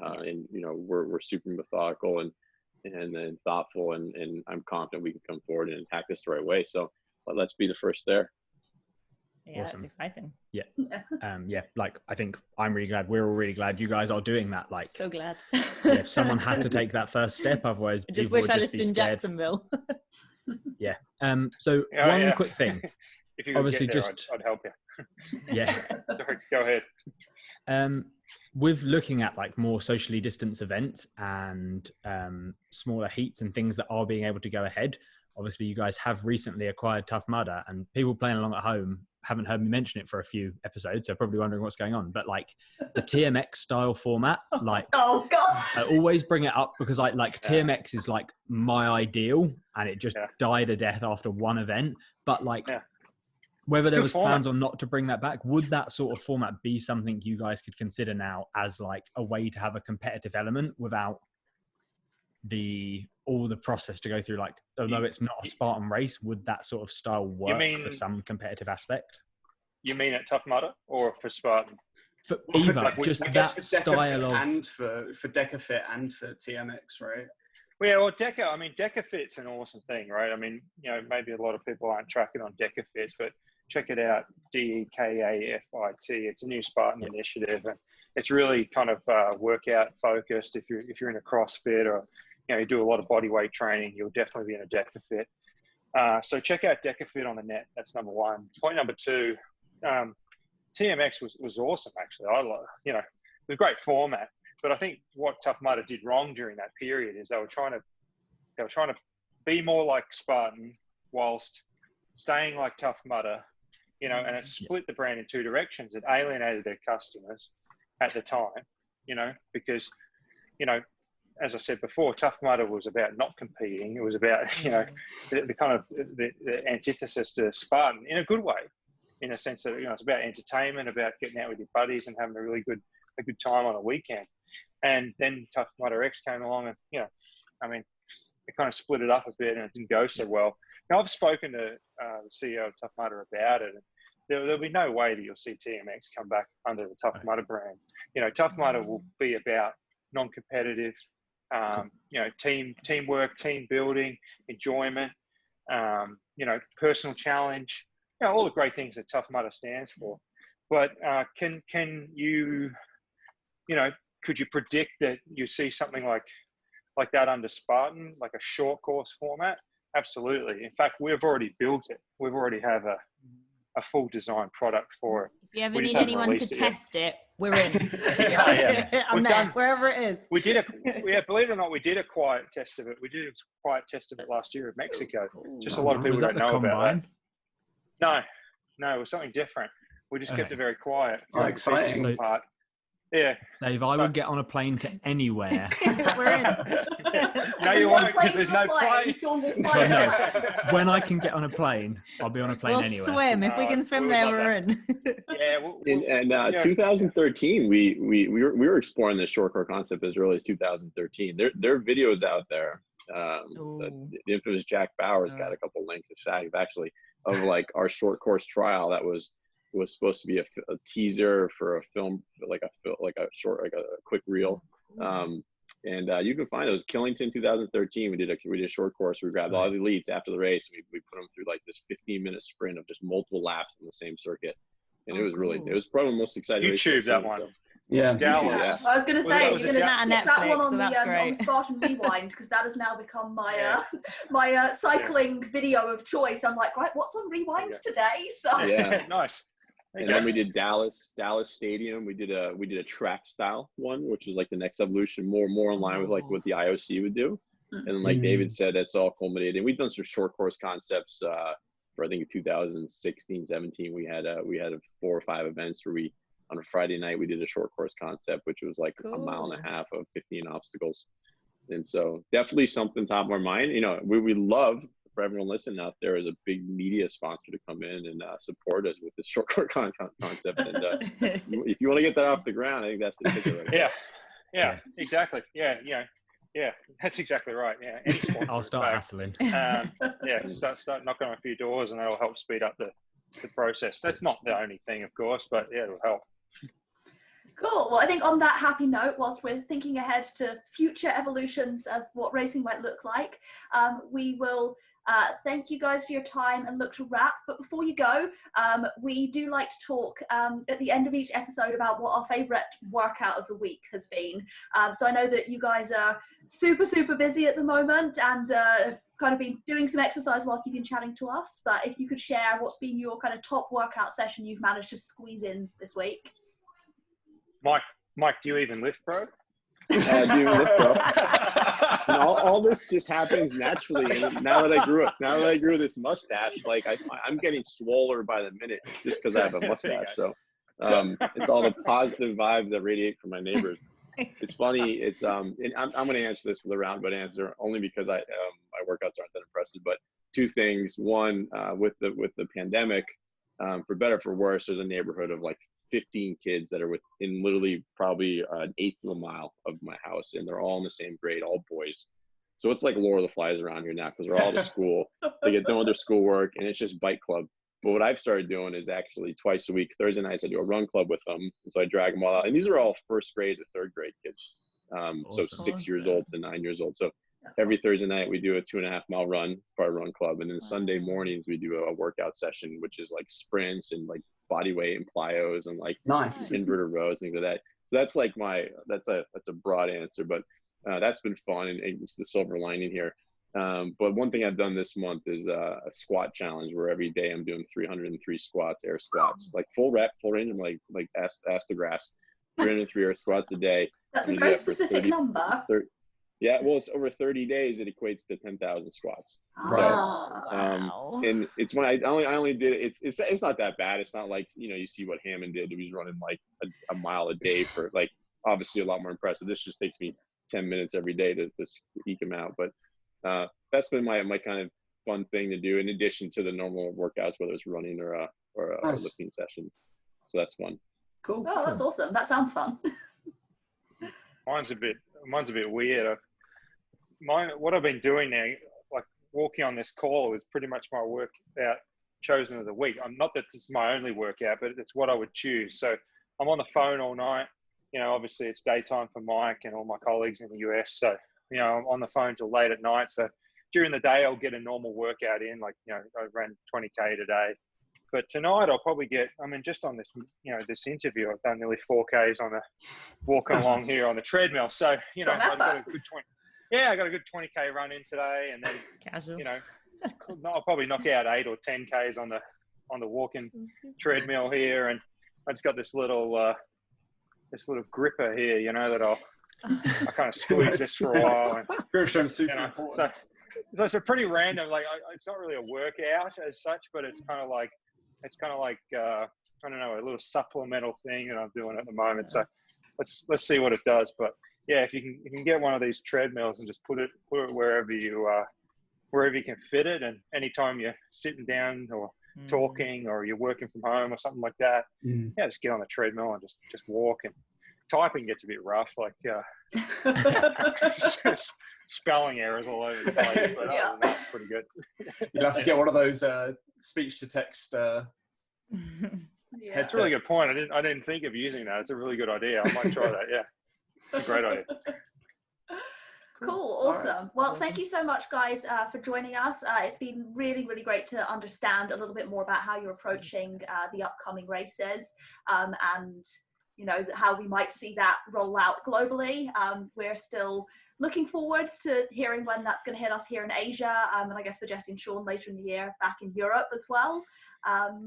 we're super methodical and thoughtful, and I'm confident we can come forward and attack this the right way. So let's be the first there. Yeah, awesome. That's exciting. Yeah. Like, I think I'm really glad. We're all really glad you guys are doing that. Like, so glad. If someone had to take that first step, otherwise I just wish I lived in Jacksonville. Yeah. So one quick thing. If you obviously get there, I'd help you. Yeah. Sorry, go ahead. With looking at like more socially distanced events and smaller heats and things that are being able to go ahead, obviously you guys have recently acquired Tough Mudder, and people playing along at home haven't heard me mention it for a few episodes, so probably wondering what's going on. But like the TMX style format, like oh god, I always bring it up because like TMX is like my ideal, and it just died a death after one event. But like whether there was plans or not to bring that back, would that sort of format be something you guys could consider now as like a way to have a competitive element without all the process to go through? Like, although it's not a Spartan race, would that sort of style work for some competitive aspect? You mean at Tough Mudder or for Spartan? For either, just that for style of... And for Decafit and for TMX, right? Well, Deca, I mean, DecaFit's an awesome thing, right? I mean, you know, maybe a lot of people aren't tracking on DecaFit, but check it out, DEKAFIT. It's a new Spartan initiative, and it's really kind of workout focused. If you're in a CrossFit or, you know, you do a lot of body weight training, you'll definitely be in a DecaFit. So check out DecaFit on the net. That's number one. Point number two, TMX was awesome, actually. You know, it was a great format. But I think what Tough Mudder did wrong during that period is they were trying to be more like Spartan whilst staying like Tough Mudder, you know, and it split the brand in two directions. It alienated their customers at the time, you know, because, you know, as I said before, Tough Mudder was about not competing. It was about, you know, the kind of the antithesis to Spartan in a good way, in a sense that, you know, it's about entertainment, about getting out with your buddies and having a good time on a weekend. And then Tough Mudder X came along, and, you know, I mean, it kind of split it up a bit, and it didn't go so well. Now, I've spoken to the CEO of Tough Mudder about it, and there'll be no way that you'll see TMX come back under the Tough Mudder brand. You know, Tough Mudder will be about non-competitive, you know, teamwork, team building, enjoyment, you know, personal challenge, you know, all the great things that Tough Mudder stands for. But can you, you know, could you predict that you see something like that under Spartan, like a short course format? Absolutely. In fact, we've already built it. We already have a full design product for it. If you ever need anyone to test it, we're in. I'm there, wherever it is. We did believe it or not, we did a quiet test of it. We did a quiet test of it last year in Mexico. Just a lot of people don't know about that. No, it was something different. We just kept it very quiet. Oh, exciting. Yeah. Dave, I would get on a plane to anywhere. We're in. No, you won't, because there's no plane. So no, when I can get on a plane, I'll be on a plane anywhere. We'll swim. If we can swim there, we're in. Yeah. 2013, we were exploring this short course concept as early as 2013. There are videos out there. The infamous Jack Bauer's got a couple links, actually, of like our short course trial that was supposed to be a teaser for a film, like a quick reel. And you can find those. Killington 2013, we did a short course. We grabbed all the elites after the race. We put them through like this 15-minute sprint of just multiple laps on the same circuit. And it was probably the most exciting. YouTube that one. So. Yeah. Dallas. I was going to say, you're going to Netflix, that one on so the Spartan Rewind, because that has now become my cycling video of choice. I'm like, right, what's on Rewind today? So Nice. And then we did Dallas Stadium. We did a track style one, which is like the next evolution, more in line with like what the IOC would do. And like David said, that's all culminated. And we've done some short course concepts for I think 2016, 17. We had 4 or 5 events where on a Friday night we did a short course concept, which was like a mile and a half of 15 obstacles. And so definitely something top of our mind. You know, we love, for everyone listening out there, is a big media sponsor to come in and support us with this short course concept. And if you want to get that off the ground, I think that's the ticket. Right? Yeah, exactly. Yeah, that's exactly right. Yeah, any sponsor. I'll start hassling. Start knocking on a few doors, and that'll help speed up the process. That's not the only thing, of course, but yeah, it'll help. Cool. Well, I think on that happy note, whilst we're thinking ahead to future evolutions of what racing might look like, we will thank you guys for your time and look to wrap. But before you go, we do like to talk at the end of each episode about what our favourite workout of the week has been. So I know that you guys are super, super busy at the moment and kind of been doing some exercise whilst you've been chatting to us. But if you could share what's been your kind of top workout session you've managed to squeeze in this week. Mike, do you even lift, bro? Do you lift, bro? And all this just happens naturally. And now that I grew this mustache, like I'm getting swoller by the minute just because I have a mustache. So it's all the positive vibes that radiate from my neighbors. It's funny. It's and I'm going to answer this with a roundabout answer only because my workouts aren't that impressive. But 2 things. One, with the pandemic, for better or for worse, there's a neighborhood of like 15 kids that are within literally probably an 1/8 of a mile of my house, and they're all in the same grade, all boys. So it's like Lord of the Flies around here now because they're all to school. They get done with their schoolwork, and it's just bike club. But what I've started doing is actually twice a week, Thursday nights, I do a run club with them. And so I drag them all out. And these are all 1st grade to 3rd grade kids. So 6 years old to 9 years old. So every Thursday night we do a 2.5 mile run for our run club, and then Sunday mornings we do a workout session, which is like sprints and like body weight and plyos and like inverted rows, things like that. So that's like that's a broad answer, but that's been fun, and it's the silver lining here. But one thing I've done this month is a squat challenge where every day I'm doing 303 squats, air squats, like full rep, full range. I'm like ask the grass, 303 air squats a day. That's a very specific number. Yeah, well, it's over 30 days. It equates to 10,000 squats. Right. So, Wow. and it's when I only did it. It's not that bad. It's not like, you see what Hammond did. He was running like a mile a day for like, obviously a lot more impressive. This just takes me 10 minutes every day to eke them out. But that's been my kind of fun thing to do in addition to the normal workouts, whether it's running or a lifting session. So that's fun. Cool. Oh, that's awesome. That sounds fun. Mine's a bit weird. What I've been doing now, like walking on this call, is pretty much my workout chosen of the week. Not that it's my only workout, but it's what I would choose. So I'm on the phone all night. Obviously it's daytime for Mike and all my colleagues in the US. So, I'm on the phone till late at night. So during the day, I'll get a normal workout in, like, I ran 20K today. But tonight I'll probably just on this, this interview, I've done nearly 4Ks walking along here on the treadmill. So, I've got a good 20. Yeah, I got a good 20K run in today, and then, Casual. I'll probably knock out 8 or 10Ks on the walking treadmill here. And I just got this little gripper here, that I kind of squeeze this for a while. And, grip strength super important. So it's a pretty random, like, it's not really a workout as such, but it's kind of like I don't know, a little supplemental thing that I'm doing at the moment. So let's see what it does. But yeah, if you can get one of these treadmills and just put it wherever you can fit it, and anytime you're sitting down or talking or you're working from home or something like that, yeah, just get on the treadmill and just walk. And typing gets a bit rough, like spelling errors all over the place, but other than that, it's pretty good. You'll have to get one of those speech to text. That's a really good point. I didn't think of using that. It's a really good idea. I might try that. Yeah, it's a great idea. Cool, awesome. Right. Well, thank you so much, guys, for joining us. It's been really, really great to understand a little bit more about how you're approaching the upcoming races, and how we might see that roll out globally. We're still looking forward to hearing when that's going to hit us here in Asia, and I guess for Jesse and Sean later in the year back in Europe as well.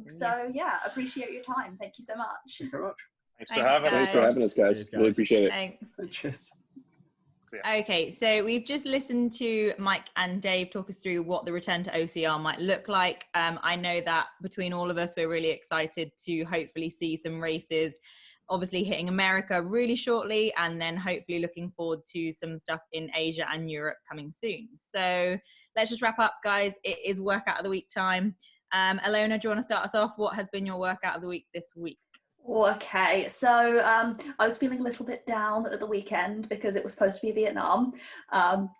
So yeah, appreciate your time. Thank you so much. Thank you very much. Thanks for having us, guys. Cheers, Really appreciate it. Thanks. Cheers. Okay, so we've just listened to Mike and Dave talk us through what the return to OCR might look like. I know that between all of us, we're really excited to hopefully see some races, obviously hitting America really shortly, and then hopefully looking forward to some stuff in Asia and Europe coming soon. So let's just wrap up, guys. It is workout of the week time. Alona, do you want to start us off? What has been your workout of the week this week? Okay, so I was feeling a little bit down at the weekend because it was supposed to be Vietnam.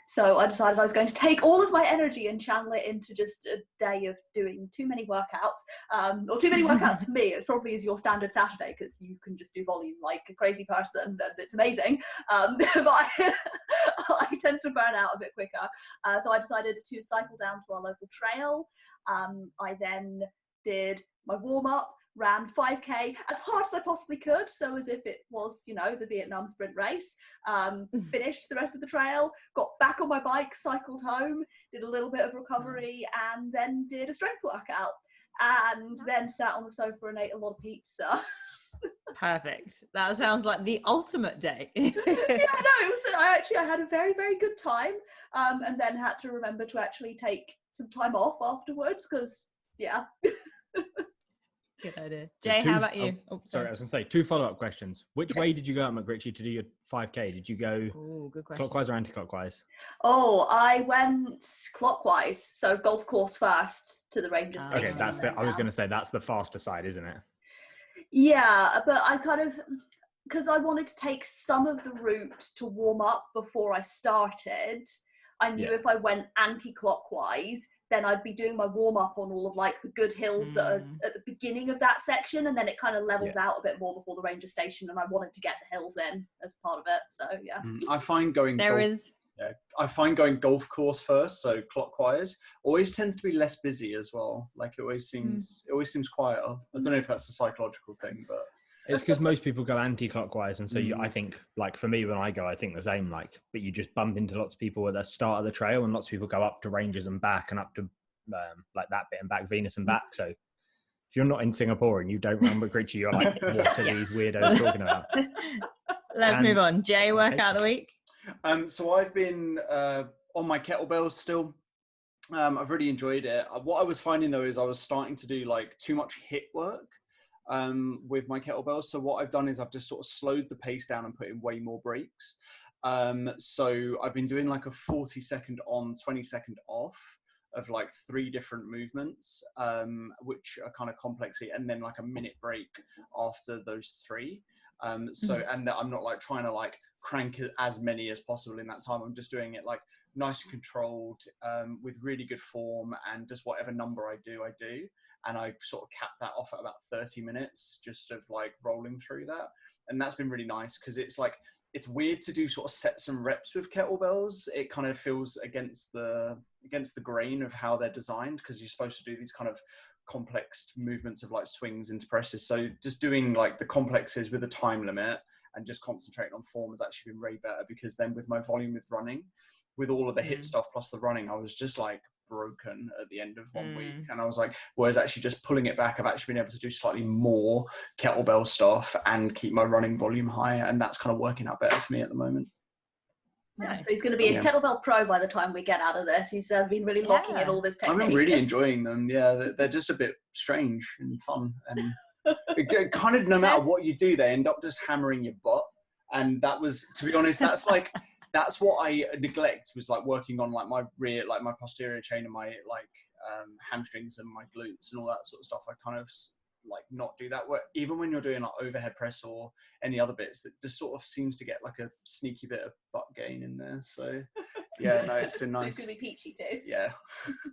So I decided I was going to take all of my energy and channel it into just a day of doing too many workouts, or too many workouts for me. It probably is your standard Saturday because you can just do volume like a crazy person and it's amazing. But I tend to burn out a bit quicker. So I decided to cycle down to our local trail. I then did my warm-up, ran 5K as hard as I possibly could, so as if it was, the Vietnam sprint race. Finished the rest of the trail, got back on my bike, cycled home, did a little bit of recovery, and then did a strength workout, and then sat on the sofa and ate a lot of pizza. Perfect. That sounds like the ultimate day. Yeah, no, I had a very, very good time, and then had to remember to actually take some time off afterwards because, yeah. Good idea. Jay, how about you? Sorry, I was going to say 2 follow-up questions. Which way did you go at McRitchie to do your 5K? Did you go clockwise or anti-clockwise? Oh, I went clockwise. So golf course first to the ranger station. Okay, I was going to say that's the faster side, isn't it? Yeah, but I because I wanted to take some of the route to warm up before I started. I knew if I went anti-clockwise, then I'd be doing my warm-up on all of like the good hills that are at the beginning of that section, and then it kind of levels out a bit more before the ranger station, and I wanted to get the hills in as part of it. So yeah. I find going Yeah, I find going golf course first, so clockwise, always tends to be less busy as well. Like it always seems quieter. I don't know if that's a psychological thing, but it's because most people go anti-clockwise, and so I think, like for me when I go, I think the same. Like, but you just bump into lots of people at the start of the trail, and lots of people go up to ranges and back, and up to like that bit and back, Venus and back. So if you're not in Singapore and you don't run with Creature, you're like, what are these weirdos talking about? Let's move on. Jay, workout of the week. So I've been on my kettlebells still. I've really enjoyed it. What I was finding though is I was starting to do like too much HIIT work with my kettlebells. So what I've done is I've just sort of slowed the pace down and put in way more breaks. So I've been doing like a 40-second on, 20-second off of like 3 different movements, which are kind of complex, and then like a minute break after those 3. So, and I'm not like trying to like crank as many as possible in that time. I'm just doing it like nice and controlled, with really good form, and just whatever number I do. And I sort of cap that off at about 30 minutes just of like rolling through that. And that's been really nice because it's like, it's weird to do sort of sets and reps with kettlebells. It kind of feels against the grain of how they're designed, because you're supposed to do these kind of complex movements of like swings into presses. So just doing like the complexes with a time limit and just concentrating on form has actually been way better, because then with my volume with running, with all of the HIIT stuff plus the running, I was just like broken at the end of 1 week. And I was like, whereas actually just pulling it back, I've actually been able to do slightly more kettlebell stuff and keep my running volume high, and that's kind of working out better for me at the moment. Yeah, so he's going to be a kettlebell pro by the time we get out of this. He's been really locking in all this technique. I'm really enjoying them. Yeah, they're just a bit strange and fun, and it kind of no matter what you do, they end up just hammering your butt. And that was, to be honest, that's what I neglect, was like working on like my rear, like my posterior chain and my like hamstrings and my glutes and all that sort of stuff. I kind of like not do that work, even when you're doing like overhead press or any other bits, that just sort of seems to get like a sneaky bit of butt gain in there. So yeah, no, it's been nice. So it's gonna be peachy too. Yeah.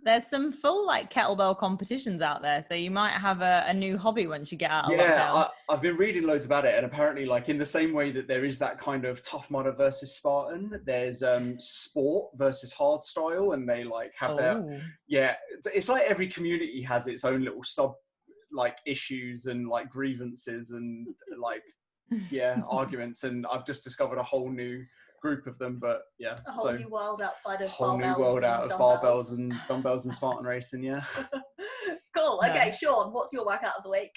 There's some full like kettlebell competitions out there, so you might have a new hobby once you get out of lockdown. I've been reading loads about it, and apparently like in the same way that there is that kind of Tough Mudder versus Spartan, there's sport versus hard style, and they like have it's like every community has its own little sub like issues and like grievances and like arguments, and I've just discovered a whole new group of them. But yeah, a whole new world outside of whole new world out of barbells and dumbbells and Spartan racing. Cool. Okay, Sean, what's your workout of the week?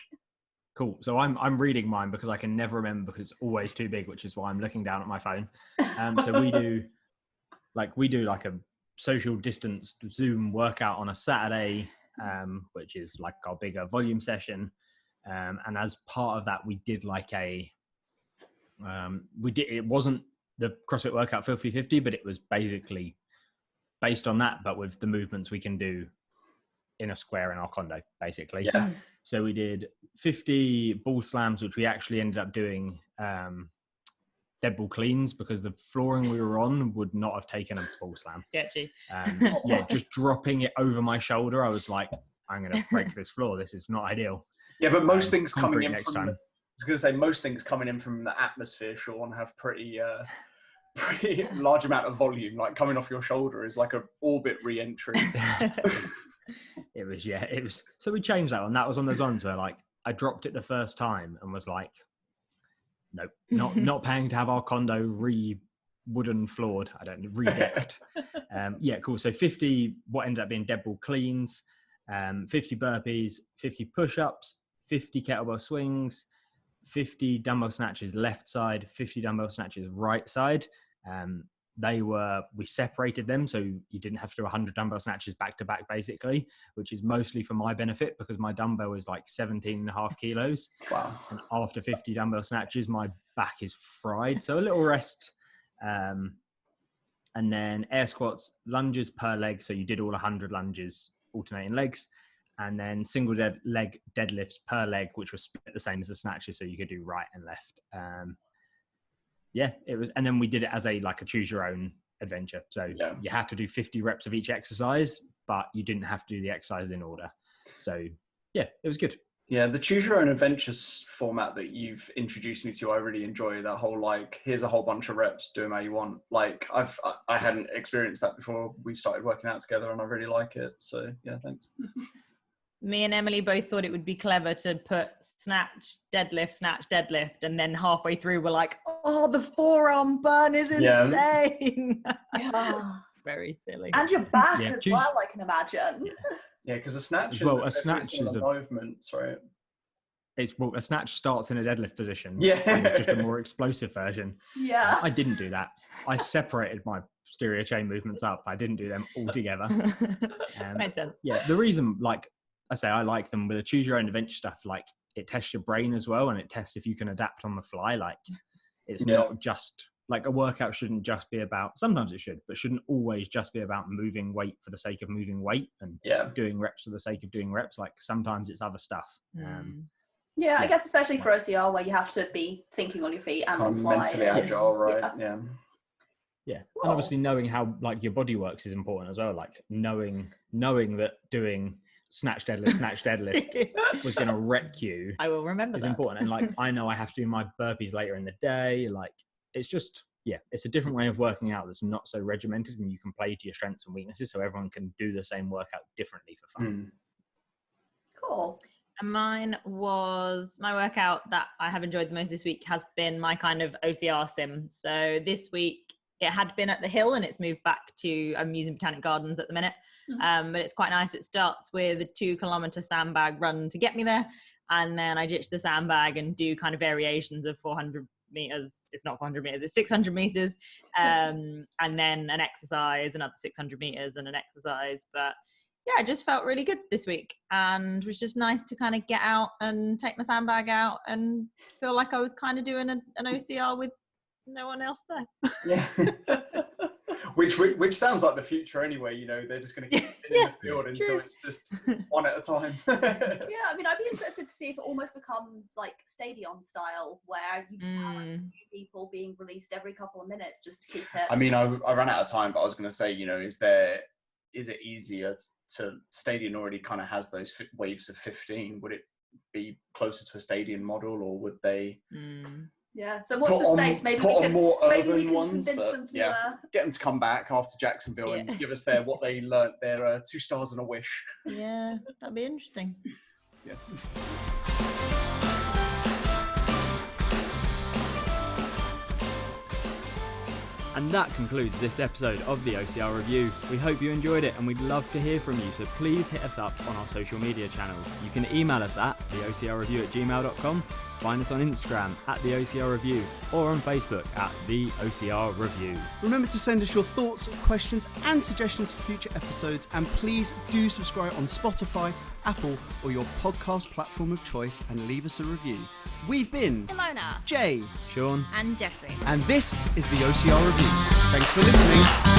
Cool. So I'm reading mine because I can never remember, because it's always too big, which is why I'm looking down at my phone. So we do like a social distance Zoom workout on a Saturday, which is like our bigger volume session. And as part of that, we did like it wasn't the CrossFit workout 50-50, but it was basically based on that, but with the movements we can do in a square in our condo, basically. Yeah. So we did 50 ball slams, which we actually ended up doing dead ball cleans, because the flooring we were on would not have taken a ball slam. Sketchy. Just dropping it over my shoulder, I was like, I'm going to break this floor. This is not ideal. Yeah, but most things coming in next from time. I was going to say, most things coming in from the atmosphere, Sean, have pretty large amount of volume. Like coming off your shoulder is like a orbit re-entry. It was. So we changed that one. That was on those ones where like I dropped it the first time and was like, nope, not paying to have our condo wooden floored. I don't redecked. Cool. So 50, what ended up being dead ball cleans, 50 burpees, 50 push-ups, 50 kettlebell swings, 50 dumbbell snatches left side, 50 dumbbell snatches right side. We separated them, so you didn't have to do 100 dumbbell snatches back to back, basically, which is mostly for my benefit, because my dumbbell is like 17.5 kilos. Wow. And after 50 dumbbell snatches, my back is fried. So a little rest. And then air squats, lunges per leg. So you did all 100 lunges, alternating legs. And then single leg deadlifts per leg, which was split the same as the snatches. So you could do right and left. It was, and then we did it as a choose your own adventure. So you had to do 50 reps of each exercise, but you didn't have to do the exercise in order. So it was good. Yeah, the choose your own adventures format that you've introduced me to, I really enjoy that whole, like, here's a whole bunch of reps, do them how you want. Like, I hadn't experienced that before we started working out together, and I really like it. So yeah, thanks. Me and Emily both thought it would be clever to put snatch, deadlift, and then halfway through we're like, oh, the forearm burn is insane. Yeah. Very silly. And your back as well, I can imagine. Yeah, because a snatch is a movement, right? A snatch starts in a deadlift position. Yeah. And it's just a more explosive version. Yeah. I didn't do that. I separated my posterior chain movements up. I didn't do them all together. Makes sense. Yeah, the reason, like I say, I like them with the choose your own adventure stuff. Like, it tests your brain as well, and it tests if you can adapt on the fly. Like, it's not just like a workout shouldn't just be about, sometimes it should, but shouldn't always just be about moving weight for the sake of moving weight and doing reps for the sake of doing reps. Like, sometimes it's other stuff. Yeah, I guess especially for OCR, where you have to be thinking on your feet and on fly. Mentally agile, right? Yeah. Yeah, and obviously knowing how, like, your body works is important as well. Like, knowing that doing snatch deadlift was going to wreck you. I will remember is that. important. And like, I know I have to do my burpees later in the day. Like, it's just, it's a different way of working out that's not so regimented, and you can play to your strengths and weaknesses, so everyone can do the same workout differently for fun. Cool. And my workout that I have enjoyed the most this week has been my kind of OCR sim. So this week it had been at the hill, and it's moved back to, I'm using Botanic Gardens at the minute. But it's quite nice. It starts with a 2-kilometer sandbag run to get me there. And then I ditch the sandbag and do kind of variations of 400 meters. It's not 400 meters, it's 600 meters. And then an exercise, another 600 meters and an exercise. But yeah, it just felt really good this week, and it was just nice to kind of get out and take my sandbag out and feel like I was kind of doing an OCR with no one else there. Yeah. Which sounds like the future anyway. You know, they're just going to keep it in the field until it's just one at a time. Yeah, I mean, I'd be interested to see if it almost becomes like stadion style, where you just have like, new people being released every couple of minutes just to keep it. I mean, I ran out of time, but I was going to say, you know, is it easier to stadion already kind of has those waves of 15? Would it be closer to a stadion model, or would they? Yeah, so watch the space. Maybe we can more maybe urban we can ones, convince but them to get them to come back after Jacksonville and give us what they learnt, their 2 stars and a wish. Yeah, that'd be interesting. Yeah. And that concludes this episode of the OCR Review. We hope you enjoyed it, and we'd love to hear from you, so please hit us up on our social media channels. You can email us at theocrreview@gmail.com, find us on Instagram at theocrreview, or on Facebook at the OCR Review. Remember to send us your thoughts, questions and suggestions for future episodes, and please do subscribe on Spotify, Apple or your podcast platform of choice, and leave us a review. We've been Ilona, Jay, Sean and Jesse, and this is the OCR Review. Thanks for listening.